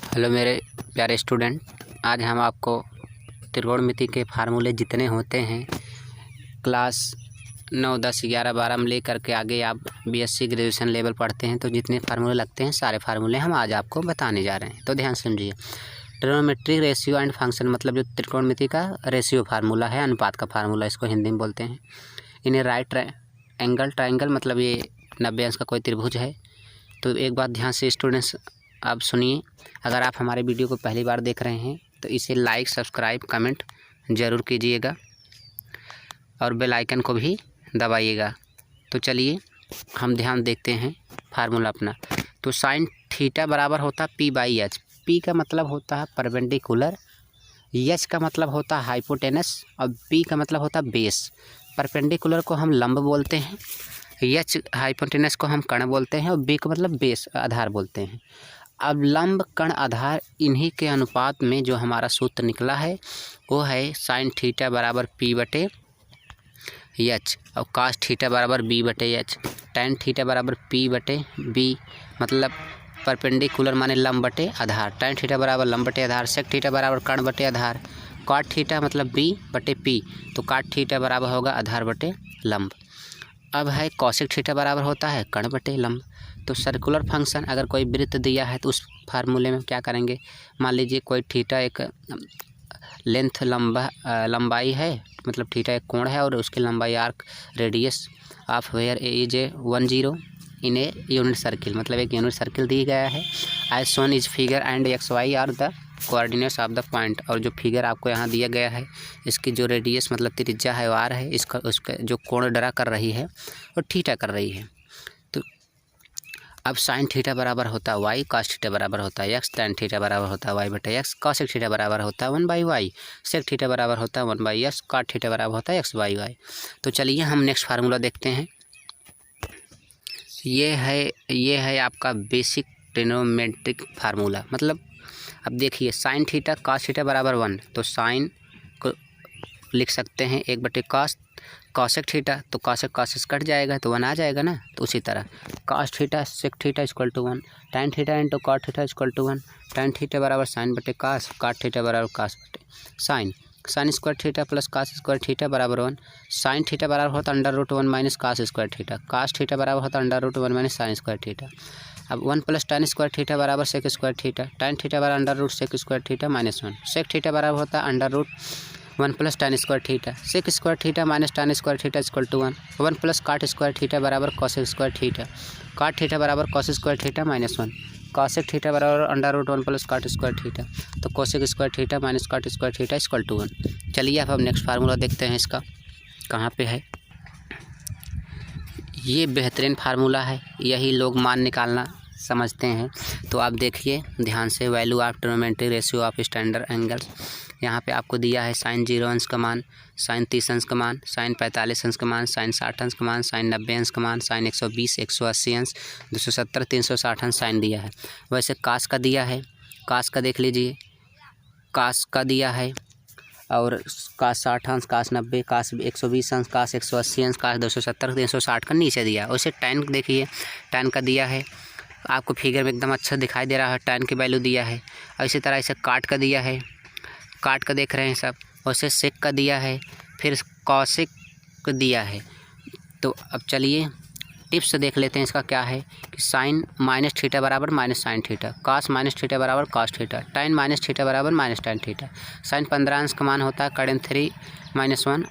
Hello मेरे प्यारे student, आज हम आपको त्रिकोणमिति के फार्मूले जितने होते हैं क्लास 9, 10, 11, 12 में लेकर के आगे आप बीएससी ग्रेजुएशन लेवल पढ़ते हैं तो जितने फार्मूले लगते हैं सारे फार्मूले हम आज आपको बताने जा रहे हैं। तो ध्यान समझिए। ट्रिग्नोमेट्रिक रेशियो एंड फंक्शन मतलब जो त्रिकोणमिति का रेशियो फार्मूला है, अनुपात का फार्मूला इसको हिंदी में बोलते हैं। इन्हें राइट एंगल ट्राइंगल मतलब ये 90 अंश का कोई त्रिभुज है। तो एक बात ध्यान से स्टूडेंट्स आप सुनिए, अगर आप हमारे वीडियो को पहली बार देख रहे हैं तो इसे लाइक, सब्सक्राइब, कमेंट ज़रूर कीजिएगा और बेल आइकन को भी दबाइएगा। तो चलिए हम ध्यान देखते हैं फार्मूला अपना। तो साइन थीटा बराबर होता है P/H। P का मतलब होता है परपेंडिकुलर, H का मतलब होता है हाइपोटेनस और B का मतलब होता है बेस। परपेंडिकुलर को हम लंब बोलते हैं, H हाइपोटेनस को हम कर्ण बोलते हैं और B को मतलब बेस आधार बोलते हैं। अब लंब कर्ण आधार इन्हीं के अनुपात में जो हमारा सूत्र निकला है वो है साइन थीटा बराबर P/H और कास थीटा बराबर B/H। टैन थीटा बराबर P/B मतलब परपेंडिकुलर माने लंब बटे आधार। टैन थीटा बराबर लंब बटे आधार। सेक थीटा बराबर कर्ण बटे आधार। कॉट थीटा मतलब B/P तो काट थीटा बराबर होगा आधार बटे लंब। अब है कॉसेक थीटा बराबर होता है कर्ण बटे लंब। तो सर्कुलर फंक्शन अगर कोई वृत्त दिया है तो उस फार्मूले में क्या करेंगे, मान लीजिए कोई थीटा एक लेंथ लंबाई है, मतलब थीटा एक कोण है और उसकी लंबाई arc radius of where is 10 in a unit circle, मतलब एक यूनिट सर्किल दी गया है। As shown is figure and XY are the coordinates of the point. और जो फिगर आपको यहाँ दिया गया है इसकी जो रेडियस मतलब त्रिज्या है वो आर है, इसका उसका जो कोण ड्रा कर रही है वो थीटा कर रही है। तो अब साइन थीटा बराबर होता है Y, कॉस थीटा बराबर होता है X, टैन थीटा बराबर होता है Y/X, कॉसेक थीटा बराबर होता है 1/Y, सेक थीटा बराबर होता है 1/S, कॉट थीटा बराबर होता है X/Y। तो चलिए हम नेक्स्ट फार्मूला देखते हैं। ये है आपका बेसिक ट्रिग्नोमेट्रिक फार्मूला। मतलब अब देखिए साइन थीटा कॉस थीटा बराबर 1 तो साइन को लिख सकते हैं 1/cos। कॉसेक थीटा तो कॉसेक कॉसेस कट जाएगा तो 1 आ जाएगा ना। तो उसी तरह cos theta sec theta equal to 1, tan theta into cot theta equal to 1, tan theta बराबर sin/cos, कॉट थीटा बराबर cos/sin, sine square theta plus cos square theta बराबर 1। साइन थीटा बराबर होता है √1 minus cos square theta. Cos theta बराबर होता है √1 minus sine square theta. अब 1 प्लस टैन स्क्वायर थीटा बराबर sec square theta. Tan theta बराबर √sec square theta minus 1। Sec theta बराबर होता है √1 plus tan square theta. Sec square theta minus tan square theta equal to 1। 1 plus cot square theta बराबर cosec square theta. Cot theta बराबर cos square theta minus 1। Cosec theta बराबर √1 plus cot square theta तो cosec square theta minus cot square theta equal to 1। चलिए अब हम next formula देखते हैं। इसका कहाँ पे है, ये बेहतरीन फार्मूला है, यही लोग मान निकालना समझते हैं। तो आप देखिए ध्यान से, value of trigonometric ratio of standard angles. यहाँ पे आपको दिया है साइन 0 अंश का मान, साइन 30 अंश का मान, साइन 45 अंश का मान, साइन 60 अंश का मान, साइन 90 अंश का मान, साइन 120, 180 अंश, 270, 360 अंश साइन दिया है। वैसे कास का दिया है, कास का देख लीजिए, कास का दिया है और कास 60 अंश, कास 90, कास 120 अंश, कास 180 अंश, कास 270, 360 का नीचे दिया है। वैसे टैन देखिए, टैन का दिया है, आपको फिगर में एकदम अच्छा दिखाई दे रहा है, टैन की वैल्यू दिया है। और इसी तरह से काट का दिया है, काट का देख रहे हैं सब। वैसे सेक का दिया है, फिर कॉसेक का दिया है। तो अब चलिए टिप्स देख लेते हैं इसका क्या है कि साइन माइनस थीटा बराबर minus sine theta, cos minus theta बराबर cos theta, tan minus theta बराबर माइनस टैन थीटा। साइन 15 अंश का मान होता है कड़न 3 - 1/2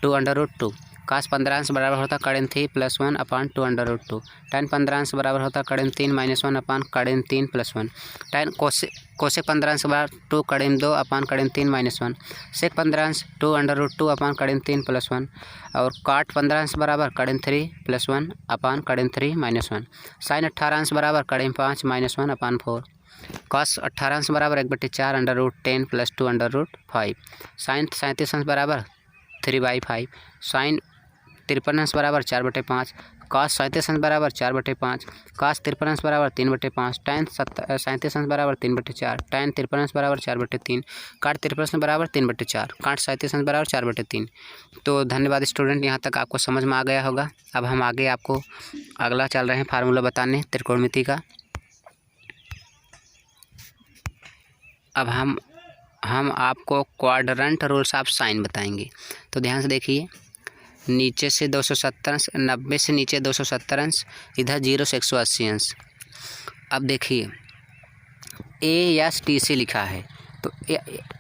√2। कास 15 अंश बराबर होता है कड़न 3 + 1/2 √2। टैन 15 अंश बराबर होता है कड़न 3 - 1/3 + 1। टैन कोसेक 15 अंश बराबर 2 कड़न 2/3 - 1। सेक 15 अंश 2√2/3 + 1 और काट 15 अंश बराबर कड़न 3 + 1/3 - 1। साइन 18 अंश बराबर कड़न 5 - 1/4। कॉस 18 अंश बराबर 1/4 √10 + 2/5। साइन 37 अंश बराबर 3/5। साइन 53 अंश बराबर 4/5। कॉस 37 अंश बराबर 4/5। कॉस 53 अंश बराबर 3/5। टैन 37 अंश बराबर 3/4। टैन 53 अंश बराबर 4/3। काट 53 अंश बराबर 3/4। काट 37 अंश बराबर 4/3। तो धन्यवाद स्टूडेंट, यहाँ तक आपको समझ में आ गया होगा। अब हम आगे आपको अगला चल रहे हैं फार्मूला बताने त्रिकोणमिति का। अब हम आपको क्वाड्रेंट रूल्स ऑफ साइन बताएंगे। तो ध्यान से देखिए, नीचे से 270 अंश, 90 से नीचे 270 अंश, इधर 0 से 180 अंश। अब देखिए ASTC लिखा है, तो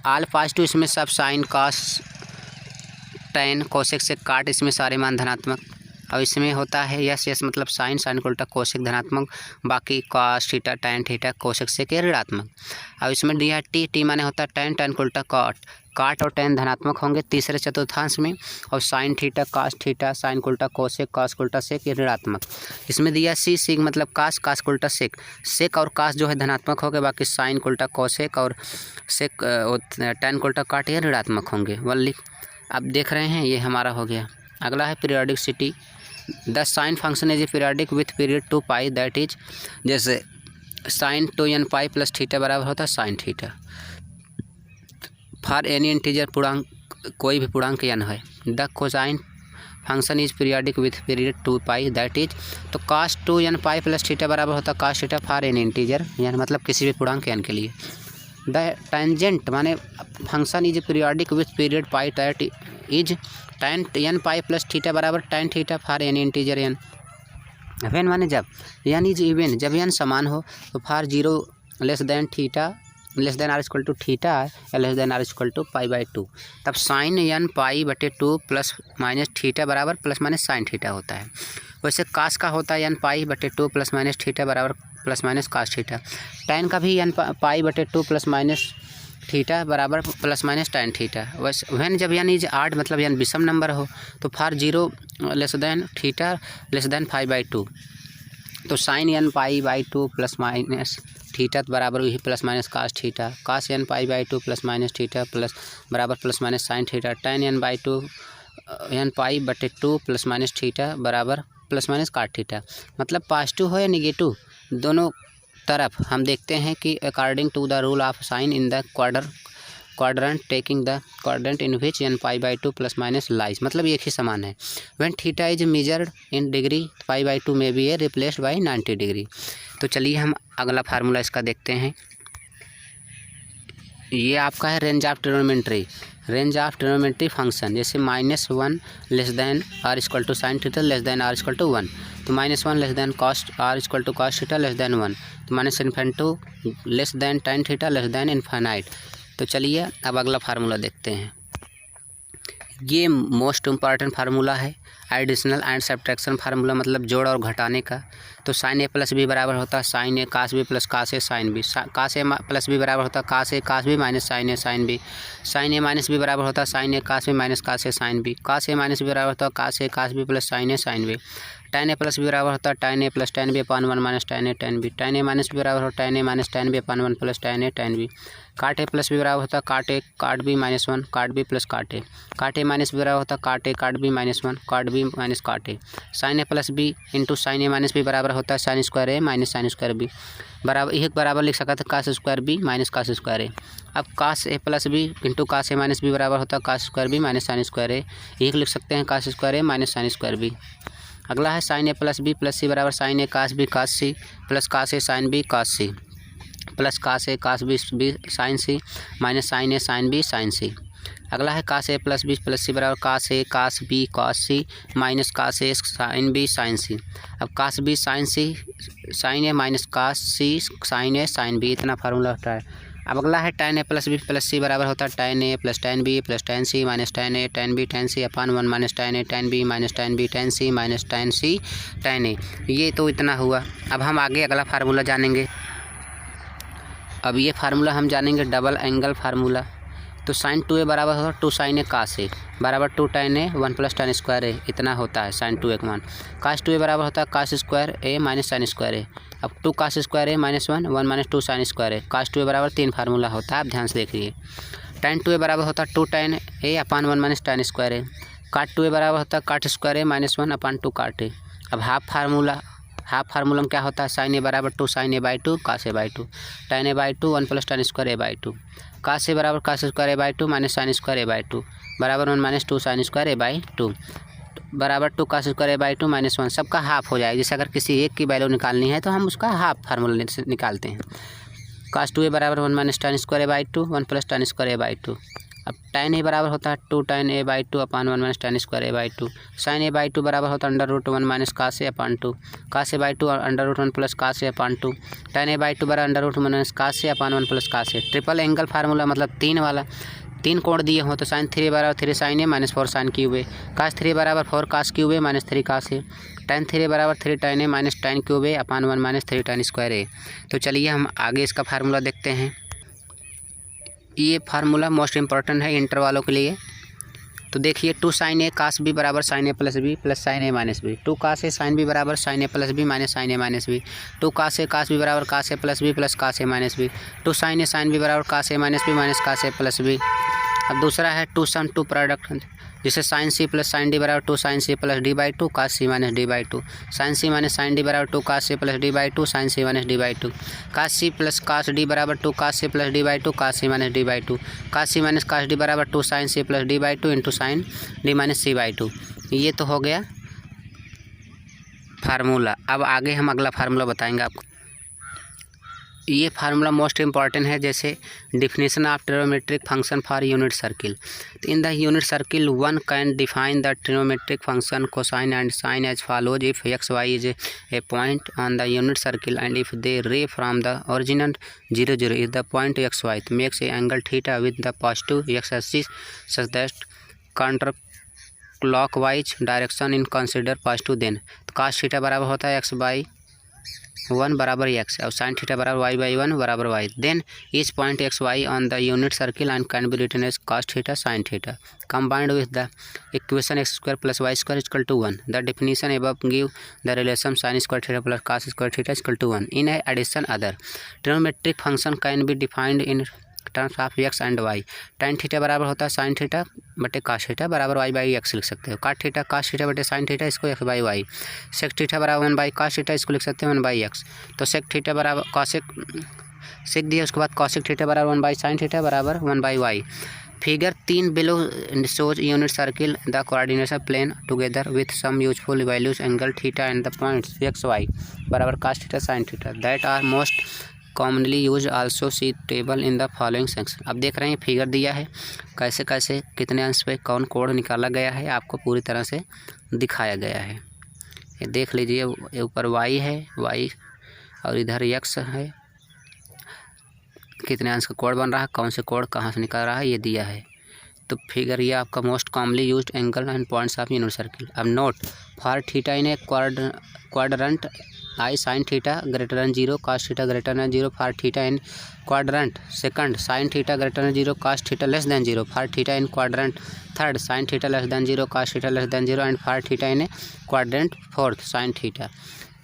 ऑल पॉजिटिव, इसमें सब साइन कॉस टैन कोसेक से काट, इसमें सारे मान धनात्मक। अब इसमें होता है यस मतलब साइन, साइन को उल्टा कोसेक धनात्मक, बाकी cos theta tan theta cosec से के ऋणात्मक। अब इसमें दिया टी माने होता है टैन, टैन को उल्टा काट और टैन धनात्मक होंगे तीसरे चतुर्थांश में। और sine theta cos theta, sine को उल्टा कोसेक, कॉस को उल्टा सेक, ये ऋणात्मक। इसमें दिया सी मतलब कास, कास को उल्टा सेक और कास जो है धनात्मक हो गए, बाकी साइन को उल्टा कोसेक और सेक टैन को उल्टा काट, ये ऋणात्मक होंगे। वल्ली अब देख रहे हैं, ये हमारा हो गया। अगला है periodicity. The sine function is periodic with period 2 pi, that is, जैसे sine 2n pi plus theta बराबर होता है sine theta. For any integer पूर्णांक, कोई भी पूर्णांक n है। The cosine function is periodic with period 2 pi, that is, तो cos 2n pi plus theta बराबर होता है cos theta for any integer, यानी मतलब किसी भी पूर्णांक n के लिए। द टेंजेंट माने function is periodic with period pi, that is tan n pi plus theta बराबर tan theta for any integer n। When माने जब, n इज इवन, जब n समान हो, तो for 0 less than theta less than are equal to theta या less than are equal to π/2, तब sine n π/2 plus minus theta बराबर plus minus sine theta होता है। वैसे कास का होता है n π/2 प्लस माइनस थीटा बराबर plus minus cos theta. Tan का भी n π/2 प्लस माइनस थीटा बराबर प्लस माइनस टैन थीटा। वैसे वैन जब n इज आड मतलब n विषम नंबर हो, तो for 0 less than theta less than π/2, तो sine n π/2 plus minus theta बराबर वही plus minus cos theta, cos n π/2 plus minus theta plus बराबर plus minus sine theta, tan n π/2 plus minus theta बराबर plus minus cot theta. मतलब positive हो या negative, दोनों तरफ हम देखते हैं कि according to the rule of sign in the quadrant taking the quadrant in which n π/2 plus minus lies, मतलब एक ही समान है। When theta is measured in degree π/2 में भी है रिप्लेस्ड बाय 90 डिग्री। तो चलिए हम अगला फार्मूला इसका देखते हैं। ये आपका है रेंज ऑफ ट्रिग्नोमेट्री फंक्शन, जैसे -1 less than are equal to sine theta less than are equal to 1, तो -1 less than cos R equal to cos theta less than 1, तो minus infinity less than tan theta less than infinite. तो चलिए अब अगला formula देखते हैं। ये most important formula है, एडिशनल एंड सब्ट्रैक्शन फार्मूला, मतलब जोड़ और घटाने का। तो साइन ए प्लस बी बराबर होता है sign A cos B plus cos A sine B, cos A plus B बराबर होता है cos B minus sine A sine B, sign A minus B बराबर होता है sign A cos B minus cos A sine B, cos A minus B बराबर होता है cos A cos B plus sign A sine B, tan A plus B बराबर होता है tan A plus tan B upon 1 minus tan A tan B, tan A minus B बराबर होता है tan A minus tan B upon 1 plus tan A tan B, काट ए plus B बराबर होता है काट ए काट बी माइनस 1 काट बी प्लस काट ए माइनस बी बराबर होता है काट ए काट बी माइनस 1 काट B minus cot A, sine A plus B into sine A minus B बराबर होता है sine square A minus sine square B, बराबर एक बराबर लिख सकता था cos square B minus cos square A. अब cos A plus B into cos A minus B बराबर होता है cos square B minus sine square A, एक लिख सकते हैं cos square A minus sine square B. अगला है sign A plus B plus C बराबर sine A cos B cos C plus cos A sine B cos C plus cos A cos B sine C minus sine A sine B sine C. अगला है cos A plus C बराबर cos A cos B cos C minus cos A sine B sine C. अब cos B sine C sine A minus cos C sine A sine B, इतना formula होता है। अब अगला है tan A plus C बराबर होता है tan A plus tan B plus tan C minus tan A tan B tan C upon 1 minus tan A tan B minus tan B tan C minus tan C tan A. ये तो इतना हुआ। अब हम आगे अगला formula जानेंगे। अब ये फार्मूला हम जानेंगे डबल एंगल फार्मूला। तो साइन 2a बराबर होता है 2 साइन ए कास ए बराबर 2 टैन ए 1 प्लस टैन स्क्वायर ए, इतना होता है साइन 2a का मान। कास 2a बराबर होता है cos square A minus sine square A. अब 2 cos square A minus 1 minus 2 sine square A, cos 2a बराबर 3 फार्मूला होता है। आप ध्यान से देखिए। टैन 2a बराबर होता है 2 टैन ए अपान 1 माइनस टैन स्क्वायर ए। काट 2a बराबर होता है काट स्क्वायर ए माइनस 1 अपान 2 काट ए। अब हाफ फार्मूला में क्या होता है साइन ए बराबर 2 sine A by 2 cos A by 2 tan A by 2 1 plus tan square A by 2 cos A बराबर cos square A by 2 minus sine square A by 2 बराबर 1 minus 2 sine square A by 2 बराबर 2 cos square A by 2 minus 1, सबका half हो जाएगा। जैसे अगर किसी एक की वैल्यू निकालनी है तो हम उसका हाफ फार्मूला से निकालते हैं। cos 2a बराबर 1 minus tan square A by 2, 1 plus tan square A by 2। अब tan a बराबर होता है 2 tan a by 2 upon 1 minus tan square A by 2। sin a by 2 बराबर होता है under root 1 minus cos a upon 2, cos a by 2 under root 1 plus cos a upon 2। tan a by 2 बराबर under root 1 minus cos a upon 1 plus cos a। Triple angle formula मतलब 3 वाला, 3 कोण दिए हो तो sin 3 बराबर 3 sin a minus 4 sin cube a, cos 3 बराबर 4 cos cube a minus 3 cos a, tan 3 बराबर 3 tan a minus tan cube a upon 1 minus 3 tan square a। तो चलिए हम आगे इसका फार्मूला देखते हैं। ये फार्मूला मोस्ट इम्पॉर्टेंट है इंटर वालों के लिए। तो देखिए 2 sin a cos b बराबर sin a plus b plus sin a minus b, 2 cos a sin b बराबर sin a plus b minus sin a minus b, 2 cos a cos b बराबर cos a plus b plus cos a minus b, 2 sin a sin b बराबर cos a minus b minus cos a plus b। अब दूसरा है 2 सम 2 product, जिसे sin c plus sin d बराबर 2 sin c plus d by 2 cos c minus d by 2, sin c minus sin d बराबर 2 cos c plus d by 2 sin c minus d by 2, cos c plus cos d बराबर 2 cos c plus d by 2 cos c minus d by 2, cos c minus cos d बराबर 2 sin c plus d by 2 into sin d minus c by 2। ये तो हो गया formula. अब आगे हम अगला फार्मूला बताएंगे आपको। ये फार्मूला मोस्ट इम्पॉर्टेंट है, जैसे definition of trigonometric function for unit circle. In the unit circle one can define the trigonometric function cosine and sine as follows if X Y is a point on the unit circle and if the ray from the origin 0 0 is the point X Y makes a angle theta with the positive X axis such that counter clockwise direction in consider positive. Then cos theta बराबर होता है x by 1 बराबर X और sin थीटा बराबर Y by 1 बराबर Y. Then each point X Y on the unit circle and can be written as cos थीटा sin थीटा combined with the equation x square plus y square is equal to 1. The definition above give the relation sin square theta plus cos square theta is equal to 1. In addition, other trigonometric function can be defined in terms of X and Y. tan theta बराबर होता है sine theta बटे cos theta बराबर Y by X लिख सकते हो। cot theta cos theta बटे sine theta, इसको X by Y. sec theta बराबर 1 बाई cos थीटा, इसको लिख सकते हैं 1 बाई एक्स। तो sec थीटा बराबर सेक दिया, उसके बाद cosec थीटा बराबर 1 बाई साइन थीटा बराबर 1 by Y. Figure 3 below shows unit circle the coordination plane together with some useful values angle theta and the points x y बराबर cos थीटा sin theta that are most commonly used also see table in the following section। अब देख रहे हैं figure दिया है, कैसे कैसे कितने अंश पे कौन कोण निकाला गया है आपको पूरी तरह से दिखाया गया है। ये देख लीजिए, ऊपर y है y और इधर x है, कितने अंश का कोण बन रहा है, कौन से कोण कहाँ से निकल रहा है ये दिया है। तो फिगर ये आपका most commonly used angle and points of unit circle. अब note for theta in a quadrant I sine theta greater than 0 cos theta greater than 0 for theta in quadrant second sine theta greater than 0 cos theta less than 0 for theta in quadrant third sine theta less than 0 cos theta less than 0 and for theta in quadrant fourth sine theta.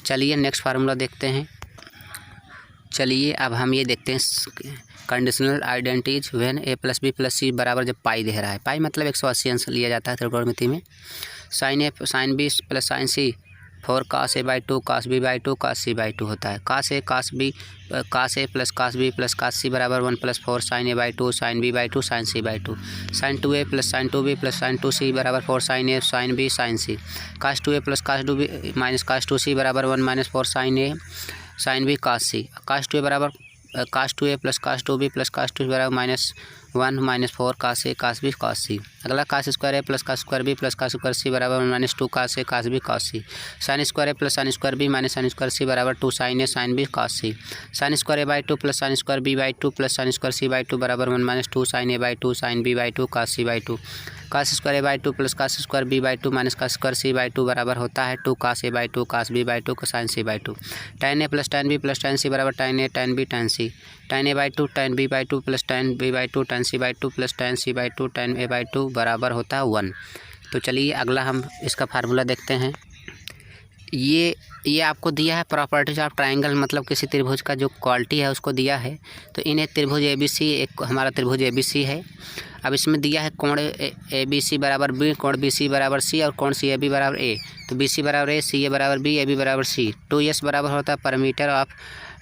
चलिए next formula देखते हैं। चलिए अब हम ये देखते हैं conditional identities when a plus B plus C बराबर जब पाई दे रहा है। पाई मतलब 180 अंश लिया जाता है त्रिकोणमिति में। Sine A sine B plus sine C 4 cos a by 2 cos b by 2 cos c by 2 होता है। cos a plus cos b plus cos c बराबर 1 plus 4 sin a by 2 sin b by 2 sin c by 2। sin 2a plus sin 2b plus sin 2c बराबर 4 sin a sin b sin c। cos 2a plus cos 2b minus cos 2c बराबर 1 minus 4 sin a sin b cos c। cos 2a बराबर cos 2a plus cos 2b plus cos 2 बराबर minus 1 minus 4 cos a cos b cos c। अगला cos square a plus cos square b plus cos square c बराबर minus 2 cos a cos b cos c। sin square a plus sin square b minus sin square c बराबर 2 sin a sin b cos c। sin square a by 2 plus sin square b by 2 plus sin square c by 2 बराबर 1 minus 2 sin a by 2 sin b by 2 cos c by 2। cos square a by 2 plus cos square b by 2 minus cos square c by 2 बराबर होता है 2 cos a by 2 cos b by 2 sin c by 2। tan a plus tan b plus tan c बराबर tan a tan b tan c। tan a by 2 tan b by 2 plus tan b by 2 tan c by 2 plus tan c by 2 tan a by 2 बराबर होता है 1। तो चलिए अगला हम इसका formula देखते हैं। ये आपको दिया है प्रॉपर्टीज ऑफ ट्रायंगल, मतलब किसी त्रिभुज का जो क्वालिटी है उसको दिया है। तो इन्हें त्रिभुज ABC, एक हमारा त्रिभुज ABC है। अब इसमें दिया है कोण ABC बराबर B, कोण BC बराबर C और कोण CAB बराबर A। तो BC बराबर A, CA बराबर B, AB बराबर C। 2S बराबर होता है परमीटर ऑफ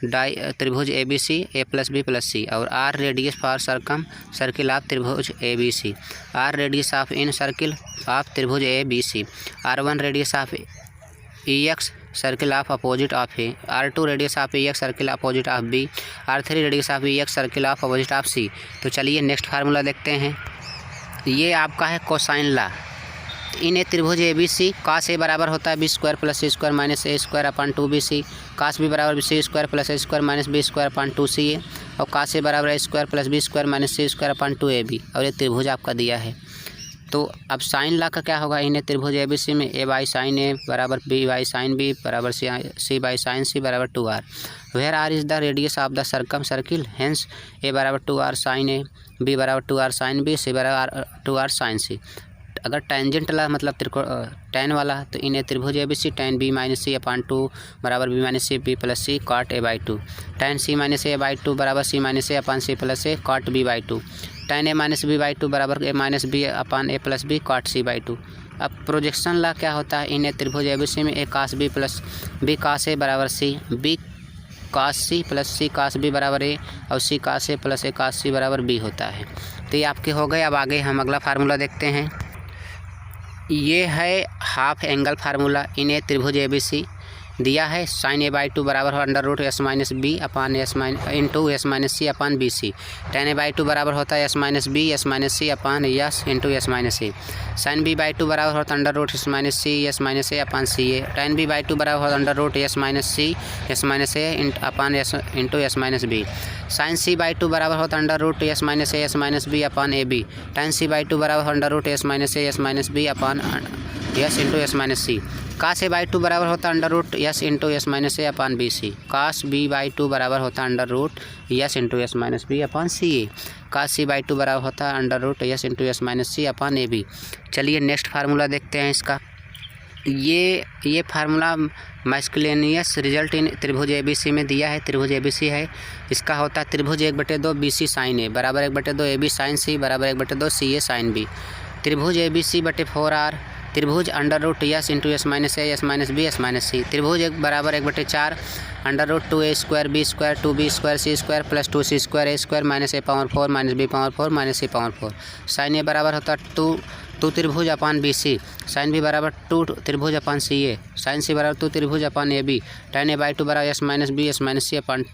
त्रिभुज ABC A plus B plus C और R radius for circle of त्रिभुज ABC। R radius of in circle of त्रिभुज ABC। R1 radius of EX circle of opposite of A, R2 radius of a ex circle opposite of B, R3 radius of a ex circle of opposite of C. तो चलिए next formula देखते हैं। ये आपका है cosine ला। इन ए त्रिभुज A B c cos A बराबर होता है B square plus C square minus A square upon 2bc, cos B बराबर सी स्क्वायर प्लस ए square minus B square upon 2ca, और कास ए बराबर ए square plus B square minus सी square upon 2ab। और ये त्रिभुज आपका दिया है। तो अब साइन ला का क्या होगा, इन्हें त्रिभुज ए बी सी में ए बाई साइन ए बराबर बी बाई साइन बी बराबर सी बाई साइन सी बराबर 2r, where r is the radius of the circumcircle, hence A बराबर 2r साइन ए, बी बराबर 2r साइन बी, सी बराबर 2r sign सी। अगर tangent ला मतलब tan वाला, तो इन्हें त्रिभुज A B C tan B minus C upon 2 बराबर B minus C B plus C cot A by 2, tan C minus A by 2 बराबर C minus A upon C plus A cot B by 2, tan A minus B by 2 बराबर A minus B upon A plus B cot C by 2। अब projection ला क्या होता है, इन्हें त्रिभुज A B C में A cos B plus B cos A बराबर C, B cos C plus C cos B बराबर ए, और सी cos A plus A cos सी बराबर बी होता है। तो ये आपके हो गए। अब आगे हम अगला फार्मूला देखते हैं। ये है हाफ एंगल फार्मूला। इन्हें त्रिभुज ए बी सी दिया है, साइन ए बाई 2 बराबर हो under root s minus B upon s into s minus C upon b c, tan A by 2 बराबर होता है s minus C upon s into s minus c, sine b by 2 बराबर होता है under root s minus A upon c a, tan B by 2 बराबर होता है under root s minus A upon s into s minus b, sine c by 2 बराबर होता है under root s minus B upon a b, tan C by 2 बराबर under root s minus B upon s into s minus c, cos A by 2 बराबर होता है under root s into s minus A upon b c, cos b by 2 बराबर होता है under root s into s minus B upon c a, cos c by 2 बराबर होता है under root s into s minus C upon a b. चलिए next formula देखते हैं इसका। ये फार्मूला मैस्कुलिनियस रिजल्ट इन त्रिभुज ए बी सी में दिया है। त्रिभुज ए बी सी है, इसका होता है त्रिभुज 1/2 बी सी साइन ए बराबर 1/2 ए बी साइन सी बराबर 1/2 सी ए साइन बी, त्रिभुज ए बी सी बटे 4r, त्रिभुज under root s into s minus a s minus b s minus c, त्रिभुज 1 बराबर 1/4 under root 2a square b square 2b square c square plus 2c square a square minus a power 4 minus b power 4 minus c power 4, sine A बराबर होता है 2 त्रिभुज अपान b c, sine B बराबर 2 त्रिभुज upon c ए, sign C बराबर 2 त्रिभुज upon a b, tan A by 2 बराबर s minus सी upon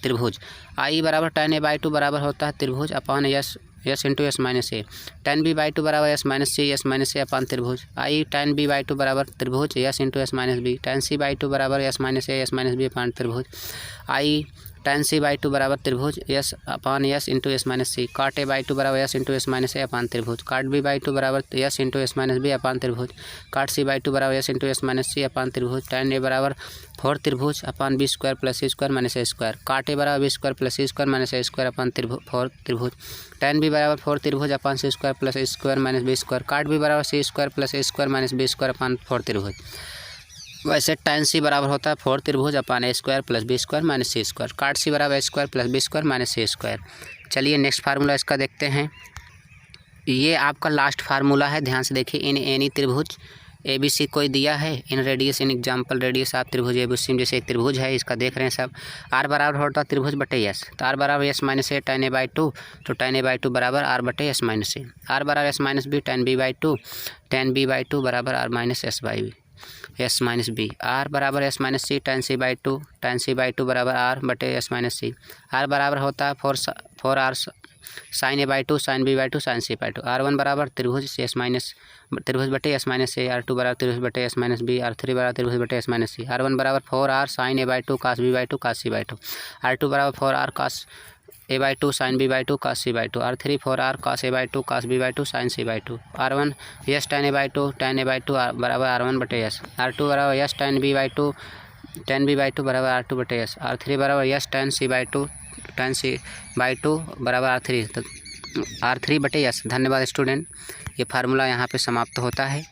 त्रिभुज, आई बराबर टेन ए बाई 2 बराबर होता है त्रिभुज upon s into s minus a, tan B by 2 बराबर एस माइनस सी अपान त्रिभुज, आई टेन बी बाई 2 बराबर त्रिभुज s into s minus b, tan C by 2 बराबर एस माइनस बी अपान त्रिभुज, आई टेन सी बाई 2 बराबर त्रिभुज s upon s into s minus c, cot A by 2 बराबर s into s minus ए upon त्रिभुज, cot B by 2 बराबर s into s minus B upon त्रिभुज, cot C by 2 बराबर s into s minus सी upon त्रिभुज, tan A बराबर 4 त्रिभुज अपान B square plus C square minus A square, cot A बराबर B square plus C square minus A square upon 4 त्रिभुज, tan B बराबर 4 त्रिभुज upon c square plus ए square minus B square, cot B बराबर सी square plus ए square minus B square upon 4 त्रिभुज। वैसे tan सी बराबर होता है 4 त्रिभुज upon a square plus B square minus C square, cot C बराबर ए square plus B square minus सी square. चलिए next formula इसका देखते हैं। ये आपका लास्ट फार्मूला है, ध्यान से देखिए। इन एनी त्रिभुज ए बी सी कोई दिया है, इन रेडियस इन एग्जाम्पल रेडियस आप त्रिभुज ए बी सी जैसे एक त्रिभुज है, इसका देख रहे हैं सब, आर बराबर होता है त्रिभुज बटे एस, तो आर बराबर s minus a tan A by 2, तो टेन ए बाई 2 बराबर आर बटे एस माइनस ए, आर बराबर s minus b tan B by 2, tan B by 2 बराबर r minus s by b s minus b, r बराबर s minus c tan C by 2, tan C by 2 बराबर r बटे s minus c, are बराबर होता है 4 r sine A by 2 sine b by 2 sine c by 2, r one बराबर त्रिभुज s minus त्रिभुज बटे s minus a, r two बराबर त्रिभुज बटे s minus b, r three बराबर त्रिभुज बटे s minus c, r one बराबर 4 r sine A by 2 cos b by 2 cos c by 2, r two बराबर 4 r cos A by 2 sine b by 2 cos c by 2, r three 4 r cos A by 2 cos b by 2 sine c by 2, r one s tan A by 2 बराबर r one बटे s, r two बराबर s tan B by 2 बराबर r two बटे s, r three बराबर s tan C by 2 बराबर r three, तो r three बटे s. धन्यवाद स्टूडेंट। ये फार्मूला यहाँ पे समाप्त होता है।